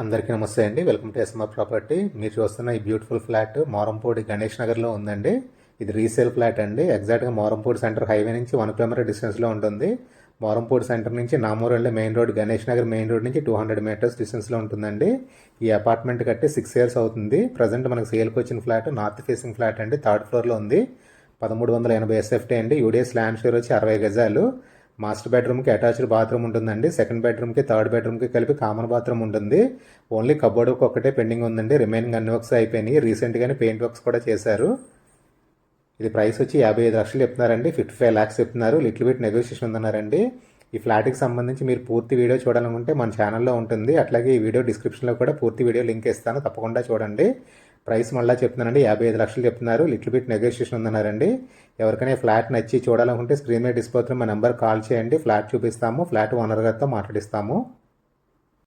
అందరికీ నమస్తే అండి. Welcome to SMR property. మీరు చూస్తున్న ఈ బ్యూటిఫుల్ ఫ్లాట్ మోరంపూడి గణేష్ నగర్లో ఉందండి. ఇది రీసేల్ ఫ్లాట్ అండి. ఎగ్జాక్ట్గా మోరంపూడి సెంటర్ హైవే నుంచి 1 కిలోమీటర్ డిస్టెన్స్లో ఉంటుంది. మోరంపూడి సెంటర్ నుంచి నామూరు వెళ్ళే main road Ganesh Nagar main road నుంచి 200 మీటర్స్ డిస్టెన్స్లో ఉంటుందండి. ఈ అపార్ట్మెంట్ కట్టి 6 ఇయర్స్ అవుతుంది. ప్రజెంట్ మనకు సేల్కి వచ్చిన ఫ్లాట్ నార్త్ ఫేసింగ్ ఫ్లాట్ అండి. 3rd ఫ్లోర్లో ఉంది. 1380 SFT అండి. యూడిఎస్ ల్యాండ్ షేర్ వచ్చి 60 గజాలు. మాస్టర్ బెడ్రూమ్కి అటాచ్డ్ బాత్రూమ్ ఉంటుందండి. సెకండ్ బెడ్రూమ్కి థర్డ్ బెడ్రూమ్కి కలిపి కామన్ బాత్రూమ్ ఉంటుంది. ఓన్లీ కబోర్డ్ ఒక్కటే పెండింగ్ ఉందండి. రిమైనింగ్ అన్ని వర్క్స్ అయిపోయినాయి. రీసెంట్గానే పెయింట్ వర్క్స్ కూడా చేశారు. ఇది ప్రైస్ వచ్చి 55 లక్షలు చెప్తున్నారండి. 55 lakhs చెప్తున్నారు. లిటిల్ బిట్ నెగోషియేషన్ ఉందన్నారండి. ఈ ఫ్లాట్కి సంబంధించి మీరు పూర్తి వీడియో చూడాలనుకుంటే మన ఛానల్లో ఉంటుంది. అట్లాగే ఈ వీడియో డిస్క్రిప్షన్లో కూడా పూర్తి వీడియో లింక్ ఇస్తాను, తప్పకుండా చూడండి. ప్రైస్ మళ్ళీ చెప్తున్నానండి, 55 లక్షలు చెప్తున్నారు. లిటిల్ బిట్ నెగోషియేషన్ ఉందన్నారండి. ఎవరికైనా ఫ్లాట్ నచ్చి చూడాలనుకుంటే స్క్రీన్ మీద డిస్ప్లే అవుతున్న మా నెంబర్ కాల్ చేయండి. ఫ్లాట్ చూపిస్తాము. ఫ్లాట్ ఓనర్ గారితో మాట్లాడిస్తాము.